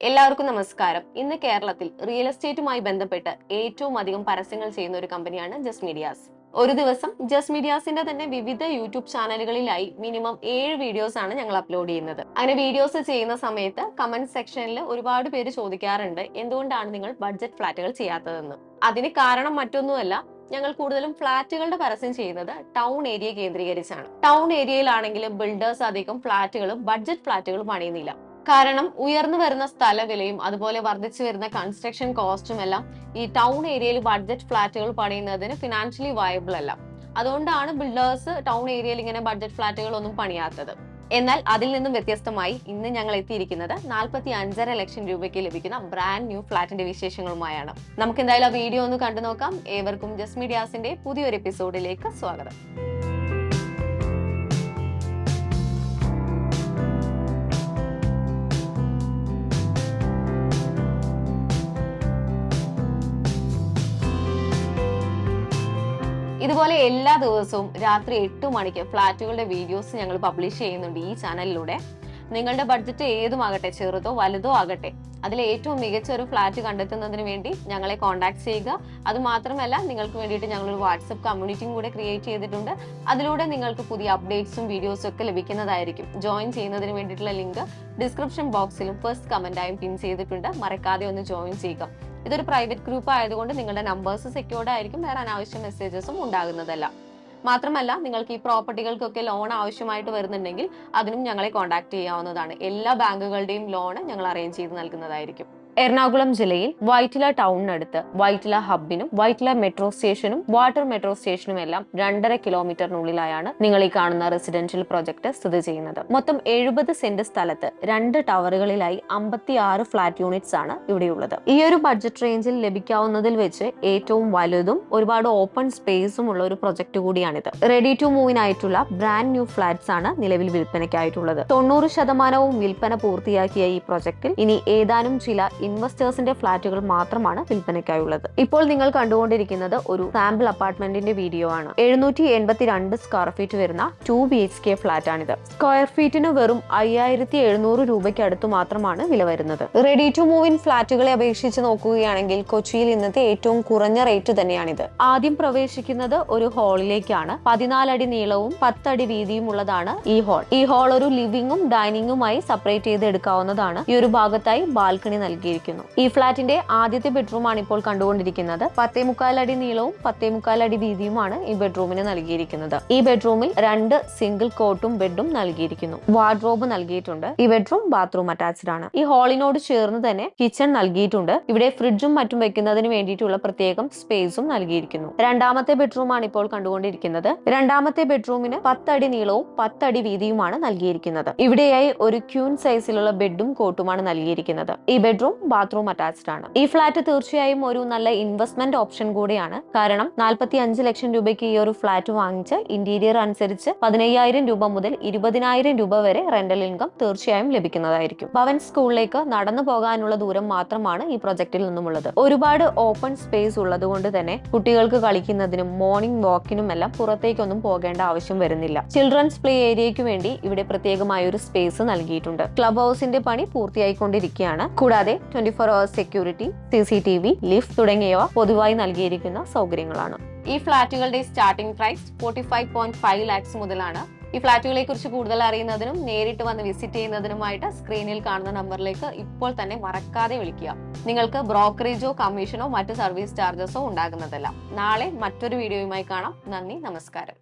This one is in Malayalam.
എല്ലാവർക്കും നമസ്കാരം. ഇന്ന് കേരളത്തിൽ റിയൽ എസ്റ്റേറ്റുമായി ബന്ധപ്പെട്ട് ഏറ്റവും അധികം പരസ്യങ്ങൾ ചെയ്യുന്ന ഒരു കമ്പനിയാണ് ജസ്റ്റ് മീഡിയാസ്. ഒരു ദിവസം ജസ്റ്റ് മീഡിയാസിന്റെ തന്നെ വിവിധ യൂട്യൂബ് ചാനലുകളിലായി മിനിമം 7 വീഡിയോസ് ആണ് ഞങ്ങൾ അപ്ലോഡ് ചെയ്യുന്നത്. അങ്ങനെ വീഡിയോസ് ചെയ്യുന്ന സമയത്ത് കമന്റ് സെക്ഷനിൽ ഒരുപാട് പേര് ചോദിക്കാറുണ്ട്, എന്തുകൊണ്ടാണ് നിങ്ങൾ ബഡ്ജറ്റ് ഫ്ലാറ്റുകൾ ചെയ്യാത്തതെന്ന്. അതിന് കാരണം മറ്റൊന്നുമല്ല, ഞങ്ങൾ കൂടുതലും ഫ്ളാറ്റുകളുടെ പരസ്യം ചെയ്യുന്നത് ടൗൺ ഏരിയ കേന്ദ്രീകരിച്ചാണ്. ടൗൺ ഏരിയയിലാണെങ്കിൽ ബിൽഡേഴ്സ് അധികം ഫ്ളാറ്റുകളും ബഡ്ജറ്റ് ഫ്ളാറ്റുകളും പണിയുന്നില്ല. കാരണം ഉയർന്നു വരുന്ന സ്ഥലവിലയും അതുപോലെ വർദ്ധിച്ചു വരുന്ന കൺസ്ട്രക്ഷൻ കോസ്റ്റും എല്ലാം ഈ ടൗൺ ഏരിയയിൽ ബഡ്ജറ്റ് ഫ്ളാറ്റുകൾ പണിയുന്നതിന് ഫിനാൻഷ്യലി വയബിൾ അല്ല. അതുകൊണ്ടാണ് ബിൽഡേഴ്സ് ടൗൺ ഏരിയയിൽ ഇങ്ങനെ ബഡ്ജറ്റ് ഫ്ളാറ്റുകൾ ഒന്നും പണിയാത്തത്. എന്നാൽ അതിൽ നിന്നും വ്യത്യസ്തമായി ഇന്ന് ഞങ്ങൾ എത്തിയിരിക്കുന്നത് 45.5 ലക്ഷം രൂപയ്ക്ക് ലഭിക്കുന്ന ബ്രാൻഡ് ന്യൂ ഫ്ളാറ്റിന്റെ വിശേഷങ്ങളുമായാണ്. നമുക്ക് എന്തായാലും ആ വീഡിയോ ഒന്ന് കണ്ടു നോക്കാം. ഏവർക്കും ജസ്റ്റ് മീഡിയാസിന്റെ പുതിയൊരു എപ്പിസോഡിലേക്ക് സ്വാഗതം. ഇതുപോലെ എല്ലാ ദിവസവും രാത്രി 8 മണിക്ക് ഫ്ളാറ്റുകളുടെ വീഡിയോസ് ഞങ്ങൾ പബ്ലിഷ് ചെയ്യുന്നുണ്ട് ഈ ചാനലിലൂടെ. നിങ്ങളുടെ ബഡ്ജറ്റ് ഏതുമാകട്ടെ, ചെറുതോ വലുതോ ആകട്ടെ, അതിൽ ഏറ്റവും മികച്ച ഒരു ഫ്ളാറ്റ് കണ്ടെത്തുന്നതിന് വേണ്ടി ഞങ്ങളെ കോൺടാക്ട് ചെയ്യുക. അത് മാത്രമല്ല, നിങ്ങൾക്ക് വേണ്ടിയിട്ട് ഞങ്ങളൊരു വാട്സപ്പ് കമ്മ്യൂണിറ്റിയും കൂടെ ക്രിയേറ്റ് ചെയ്തിട്ടുണ്ട്. അതിലൂടെ നിങ്ങൾക്ക് പുതിയ അപ്ഡേറ്റ്സും വീഡിയോസും ഒക്കെ ലഭിക്കുന്നതായിരിക്കും. ജോയിൻ ചെയ്യുന്നതിന് വേണ്ടിയിട്ടുള്ള ലിങ്ക് ഡിസ്ക്രിപ്ഷൻ ബോക്സിലും ഫസ്റ്റ് കമന്റായും പിൻ ചെയ്തിട്ടുണ്ട്. മറക്കാതെ ഒന്ന് ജോയിൻ ചെയ്യുക. ഇതൊരു പ്രൈവറ്റ് ഗ്രൂപ്പ് ആയതുകൊണ്ട് നിങ്ങളുടെ നമ്പേഴ്സ് സെക്യൂർഡ് ആയിരിക്കും, വേറെ അനാവശ്യ മെസ്സേജസും ഉണ്ടാകുന്നതല്ല. മാത്രമല്ല, നിങ്ങൾക്ക് ഈ പ്രോപ്പർട്ടികൾക്കൊക്കെ ലോൺ ആവശ്യമായിട്ട് വരുന്നുണ്ടെങ്കിൽ അതിനും ഞങ്ങളെ കോൺടാക്ട് ചെയ്യാവുന്നതാണ്. എല്ലാ ബാങ്കുകളുടെയും ലോൺ ഞങ്ങൾ അറേഞ്ച് ചെയ്ത് നൽകുന്നതായിരിക്കും. എറണാകുളം ജില്ലയിൽ വൈറ്റില ടൗണിനടുത്ത് വൈറ്റില ഹബിനും വൈറ്റില മെട്രോ സ്റ്റേഷനും വാട്ടർ മെട്രോ സ്റ്റേഷനും എല്ലാം 2.5 കിലോമീറ്ററിനുള്ളിലായാണ് നിങ്ങൾ ഈ കാണുന്ന റെസിഡൻഷ്യൽ പ്രോജക്ട് സ്ഥിതി ചെയ്യുന്നത്. മൊത്തം 70 സെന്റ് സ്ഥലത്ത് 2 ടവറുകളിലായി 56 ഫ്ലാറ്റ് യൂണിറ്റ്സ് ആണ് ഇവിടെയുള്ളത്. ഈ ഒരു ബഡ്ജറ്റ് റേഞ്ചിൽ ലഭിക്കാവുന്നതിൽ വെച്ച് ഏറ്റവും വലുതും ഒരുപാട് ഓപ്പൺ സ്പേസും ഉള്ള ഒരു പ്രൊജക്ട് കൂടിയാണിത്. റെഡി ടു മൂവിനായിട്ടുള്ള ബ്രാൻഡ് ന്യൂ ഫ്ലാറ്റ്സ് ആണ് നിലവിൽ വിൽപ്പനയ്ക്കായിട്ടുള്ളത്. 90% വിൽപ്പന പൂർത്തിയാക്കിയ ഈ പ്രൊജക്ടിൽ ഇനി ഏതാനും ചില ഇൻവെസ്റ്റേഴ്സിന്റെ ഫ്ളാറ്റുകൾ മാത്രമാണ് വിൽപ്പനയ്ക്കായുള്ളത്. ഇപ്പോൾ നിങ്ങൾ കണ്ടുകൊണ്ടിരിക്കുന്നത് ഒരു സാമ്പിൾ അപ്പാർട്ട്മെന്റിന്റെ വീഡിയോ ആണ്. 782 സ്ക്വയർ ഫീറ്റ് വരുന്ന 2 BHK ഫ്ളാറ്റ് ആണിത്. സ്ക്വയർ ഫീറ്റിന് വെറും 5700 രൂപയ്ക്ക് അടുത്ത് മാത്രമാണ് വില വരുന്നത്. റെഡി ടു മൂവ് ഇൻ ഫ്ളാറ്റുകളെ അപേക്ഷിച്ച് നോക്കുകയാണെങ്കിൽ കൊച്ചിയിൽ ഇന്നത്തെ ഏറ്റവും കുറഞ്ഞ റേറ്റ് തന്നെയാണിത്. ആദ്യം പ്രവേശിക്കുന്നത് ഒരു ഹാളിലേക്കാണ്. 14 അടി നീളവും 10 അടി വീതിയും ഉള്ളതാണ് ഈ ഹാൾ. ഈ ഹാൾ ഒരു ലിവിംഗും ഡൈനിങ്ങുമായി സെപ്പറേറ്റ് ചെയ്ത് എടുക്കാവുന്നതാണ്. ഈ ഒരു ഭാഗത്തായി ബാൽക്കണി നൽകി. ഈ ഫ്ളാറ്റിന്റെ ആദ്യത്തെ ബെഡ്റൂം ആണ് ഇപ്പോൾ കണ്ടുകൊണ്ടിരിക്കുന്നത്. 10.25 അടി നീളവും 10.25 അടി വീതിയുമാണ് ഈ ബെഡ്റൂമിന് നൽകിയിരിക്കുന്നത്. ഈ ബെഡ്റൂമിൽ 2 സിംഗിൾ കോട്ടും ബെഡും നൽകിയിരിക്കുന്നു. വാർഡ്രോബ് നൽകിയിട്ടുണ്ട്. ഈ ബെഡ്റൂം ബാത്റൂം അറ്റാച്ച്ഡ് ആണ്. ഈ ഹാളിനോട് ചേർന്ന് തന്നെ കിച്ചൺ നൽകിയിട്ടുണ്ട്. ഇവിടെ ഫ്രിഡ്ജും മറ്റും വെക്കുന്നതിന് വേണ്ടിയിട്ടുള്ള പ്രത്യേകം സ്പേസും നൽകിയിരിക്കുന്നു. രണ്ടാമത്തെ ബെഡ്റൂം ആണ് ഇപ്പോൾ കണ്ടുകൊണ്ടിരിക്കുന്നത്. രണ്ടാമത്തെ ബെഡ്റൂമിന് 10 അടി നീളവും 10 അടി വീതിയുമാണ് നൽകിയിരിക്കുന്നത്. ഇവിടെയായി ഒരു ക്യൂൻ സൈസിലുള്ള ബെഡും കോട്ടുമാണ് നൽകിയിരിക്കുന്നത്. ഈ ബെഡ്റൂം ബാത്റൂം അറ്റാച്ച്ഡ് ആണ്. ഈ ഫ്ളാറ്റ് തീർച്ചയായും ഒരു നല്ല ഇൻവെസ്റ്റ്മെന്റ് ഓപ്ഷൻ കൂടിയാണ്. കാരണം 45 ലക്ഷം രൂപയ്ക്ക് ഈ ഒരു ഫ്ളാറ്റ് വാങ്ങിച്ച് ഇന്റീരിയർ അനുസരിച്ച് 15,000 രൂപ മുതൽ 20,000 രൂപ വരെ റെന്റൽ ഇൻകം തീർച്ചയായും ലഭിക്കുന്നതായിരിക്കും. ഭവൻ സ്കൂളിലേക്ക് നടന്നു പോകാനുള്ള ദൂരം മാത്രമാണ് ഈ പ്രൊജക്റ്റിൽ നിന്നുമുള്ളത്. ഒരുപാട് ഓപ്പൺ സ്പേസ് ഉള്ളത് കൊണ്ട് തന്നെ കുട്ടികൾക്ക് കളിക്കുന്നതിനും മോർണിംഗ് വാക്കിനും എല്ലാം പുറത്തേക്കൊന്നും പോകേണ്ട ആവശ്യം വരുന്നില്ല. ചിൽഡ്രൻസ് പ്ലേ ഏരിയയ്ക്ക് വേണ്ടി ഇവിടെ പ്രത്യേകമായ ഒരു സ്പേസ് നൽകിയിട്ടുണ്ട്. ക്ലബ് ഹൗസിന്റെ പണി പൂർത്തിയായിക്കൊണ്ടിരിക്കുകയാണ്. കൂടാതെ 24 hours സെക്യൂരിറ്റി, CCTV, ലിഫ്റ്റ് തുടങ്ങിയവ പൊതുവായി നൽകിയിരിക്കുന്ന സൗകര്യങ്ങളാണ്. ഈ ഫ്ളാറ്റുകളുടെ സ്റ്റാർട്ടിംഗ് പ്രൈസ് 45.5 lakhs മുതലാണ്. ഈ ഫ്ളാറ്റുകളെ കുറിച്ച് കൂടുതൽ അറിയുന്നതിനും നേരിട്ട് വന്ന് വിസിറ്റ് ചെയ്യുന്നതിനുമായിട്ട് സ്ക്രീനിൽ കാണുന്ന നമ്പറിലേക്ക് ഇപ്പോൾ തന്നെ മറക്കാതെ വിളിക്കുക. നിങ്ങൾക്ക് ബ്രോക്കറേജോ കമ്മീഷനോ മറ്റ് സർവീസ് ചാർജസോ ഉണ്ടാകുന്നതല്ല. നാളെ മറ്റൊരു വീഡിയോയുമായി കാണാം. നന്ദി, നമസ്കാരം.